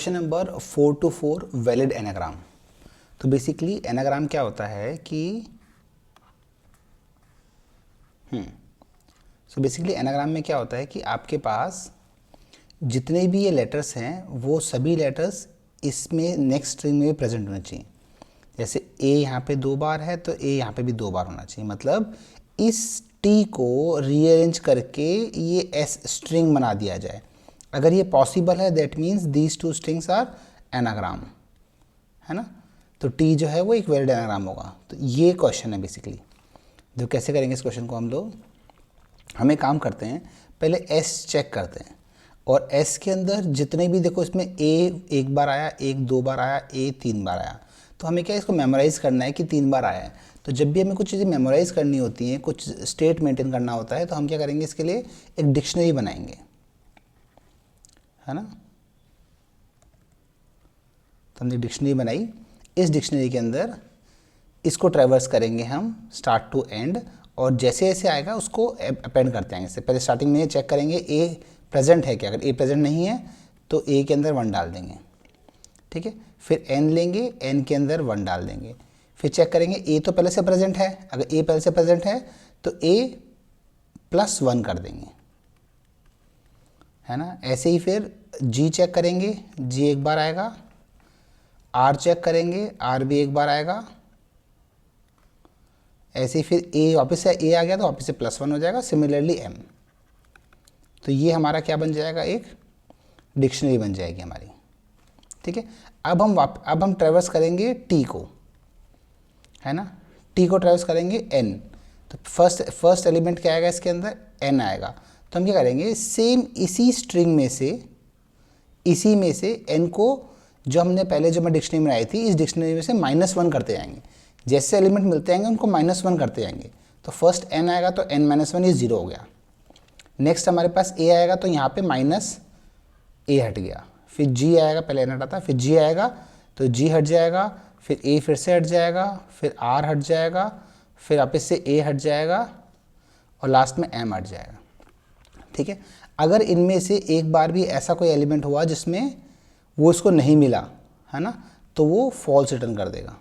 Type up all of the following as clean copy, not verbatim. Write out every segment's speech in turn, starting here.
Question number 4 to 4 valid anagram. तो basically anagram क्या होता है कि बेसिकली एनाग्राम में क्या होता है कि आपके पास जितने भी ये लेटर्स हैं वो सभी लेटर्स इसमें नेक्स्ट स्ट्रिंग में प्रेजेंट होने चाहिए। जैसे ए यहाँ पे 2 बार है तो ए यहाँ पे भी 2 बार होना चाहिए। मतलब इस टी को रीअरेंज करके ये एस स्ट्रिंग बना दिया जाए। अगर ये पॉसिबल है that means these two strings are anagram, है ना। तो टी जो है वो एक वैलिड एनाग्राम होगा। तो ये क्वेश्चन है बेसिकली। तो कैसे करेंगे इस क्वेश्चन को हम लोग, हम एक काम करते हैं, पहले एस चेक करते हैं और एस के अंदर जितने भी, देखो इसमें ए 1 बार आया, एक 2 बार आया, ए 3 बार आया। तो हमें क्या इसको मेमोराइज़ करना है कि 3 बार आया है। तो जब भी हमें कुछ चीज़ें मेमोराइज़ करनी होती हैं, कुछ स्टेट मेंटेन करना होता है, तो हम क्या करेंगे, इसके लिए एक डिक्शनरी बनाएंगे, है ना। तो हमने डिक्शनरी बनाई। इस डिक्शनरी के अंदर इसको ट्रैवर्स करेंगे हम स्टार्ट टू एंड, और जैसे जैसे आएगा उसको अपेंड करते आएंगे। इससे पहले स्टार्टिंग में चेक करेंगे ए प्रेजेंट है क्या। अगर ए प्रेजेंट नहीं है तो ए के अंदर 1 डाल देंगे, ठीक है। फिर एन लेंगे, एन के अंदर 1 डाल देंगे। फिर चेक करेंगे ए तो पहले से प्रेजेंट है, अगर ए पहले से प्रेजेंट है तो ए +1 कर देंगे, है ना। ऐसे ही फिर जी चेक करेंगे, जी 1 बार आएगा। आर चेक करेंगे, आर भी 1 बार आएगा। ऐसे ही फिर ए वापस से ए आ गया तो वापस से +1 हो जाएगा। Similarly M. तो ये हमारा क्या बन जाएगा, एक डिक्शनरी बन जाएगी हमारी, ठीक है। अब हम ट्रैवर्स करेंगे टी को, है ना। टी को ट्रैवर्स करेंगे एन। तो फर्स्ट एलिमेंट क्या आएगा इसके अंदर, एन आएगा। तो हम क्या करेंगे, सेम इसी स्ट्रिंग में से, इसी में से एन को, जो हमने पहले जो मैं डिक्शनरी बनाई थी, इस डिक्शनरी में से -1 करते जाएंगे। जैसे एलिमेंट मिलते जाएंगे उनको -1 करते जाएंगे। तो फर्स्ट एन आएगा तो n-1 ये 0 हो गया। नेक्स्ट हमारे पास ए आएगा तो यहाँ पे -a हट गया। फिर जी आएगा, पहले एन हटा था, फिर जी आएगा तो जी हट जाएगा, फिर ए फिर से हट जाएगा, फिर आर हट जाएगा, फिर वापस से ए हट जाएगा और लास्ट में एम हट जाएगा, ठीक है। अगर इनमें से एक बार भी ऐसा कोई एलिमेंट हुआ जिसमें वो इसको नहीं मिला, है ना, तो वो फॉल्स रिटर्न कर देगा।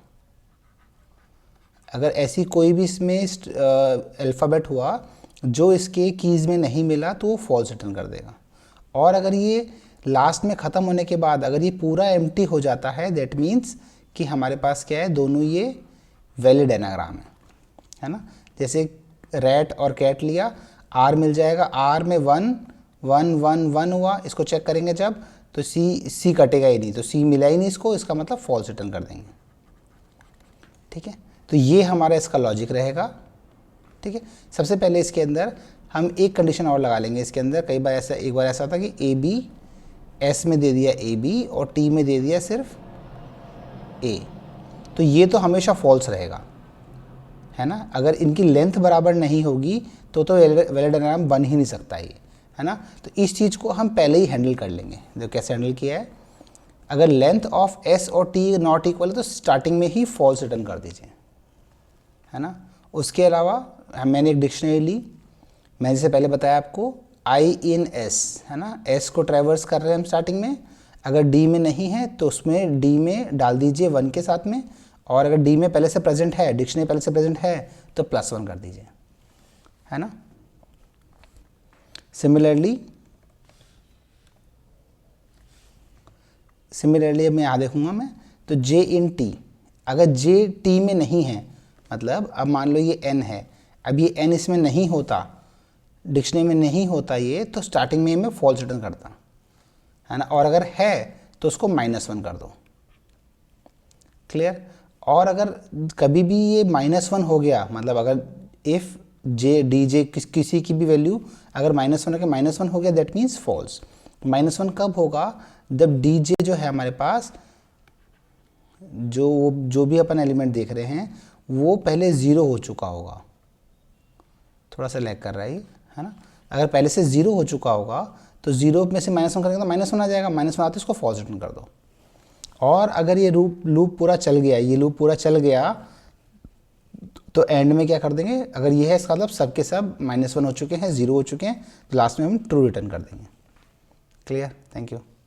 अगर ऐसी कोई भी इसमें अल्फ़ाबेट हुआ जो इसके कीज़ में नहीं मिला तो वो फॉल्स रिटर्न कर देगा। और अगर ये लास्ट में ख़त्म होने के बाद अगर ये पूरा एम्प्टी हो जाता है, दैट मीन्स कि हमारे पास क्या है, दोनों ये वैलिड एनाग्राम है ना। जैसे रैट और कैट लिया, आर मिल जाएगा, आर में 1 1 1 1 हुआ। इसको चेक करेंगे जब, तो सी कटेगा ही नहीं, तो सी मिला ही नहीं इसको, इसका मतलब फॉल्स रिटर्न कर देंगे, ठीक है। तो ये हमारा इसका लॉजिक रहेगा, ठीक है। सबसे पहले इसके अंदर हम एक कंडीशन और लगा लेंगे इसके अंदर। कई बार ऐसा, एक बार ऐसा होता है कि ए बी, एस में दे दिया ए बी और टी में दे दिया सिर्फ ए, तो ये तो हमेशा फॉल्स रहेगा, है ना। अगर इनकी लेंथ बराबर नहीं होगी तो वैलिड एनाग्राम बन ही नहीं सकता ये, है ना। तो इस चीज़ को हम पहले ही हैंडल कर लेंगे। जो कैसे हैंडल किया है, अगर लेंथ ऑफ एस और टी नॉट इक्वल है तो स्टार्टिंग में ही फॉल्स रिटर्न कर दीजिए, है ना। उसके अलावा मैंने एक डिक्शनरी ली, मैंने जैसे पहले बताया आपको आई इन एस, है ना। एस को ट्रैवर्स कर रहे हैं हम स्टार्टिंग में। अगर डी में नहीं है तो उसमें डी में डाल दीजिए 1 के साथ में, और अगर डी में पहले से प्रेजेंट है, डिक्शनरी पहले से प्रेजेंट है, तो +1 कर दीजिए, है ना। सिमिलरली अब मैं यहाँ देखूँगा मैं, तो जे इन टी, अगर जे टी में नहीं है, मतलब अब मान लो ये n है, अब ये n इसमें नहीं होता, डिक्शनरी में नहीं होता ये, तो स्टार्टिंग में मैं फॉल्स रिटर्न करता, है ना। और अगर है तो उसको -1 कर दो, क्लियर। और अगर कभी भी ये -1 हो गया, मतलब अगर इफ़ जे डी जे किसी की भी वैल्यू अगर -1 हो गया दैट मीन्स फॉल्स। -1 कब होगा, जब डी जे जो है हमारे पास, जो भी अपन एलिमेंट देख रहे हैं वो पहले 0 हो चुका होगा। थोड़ा सा लैग कर रहा है ना। अगर पहले से 0 हो चुका होगा तो 0 में से -1 करेंगे तो -1 आ जाएगा, -1 आते इसको फॉल्स रिटर्न कर दो। और अगर ये लूप पूरा चल गया, ये लूप पूरा चल गया, तो एंड में क्या कर देंगे, अगर ये है इसका मतलब सब के सब -1 हो चुके हैं, 0 हो चुके हैं, तो लास्ट में हम ट्रू रिटर्न कर देंगे। Clear, thank you.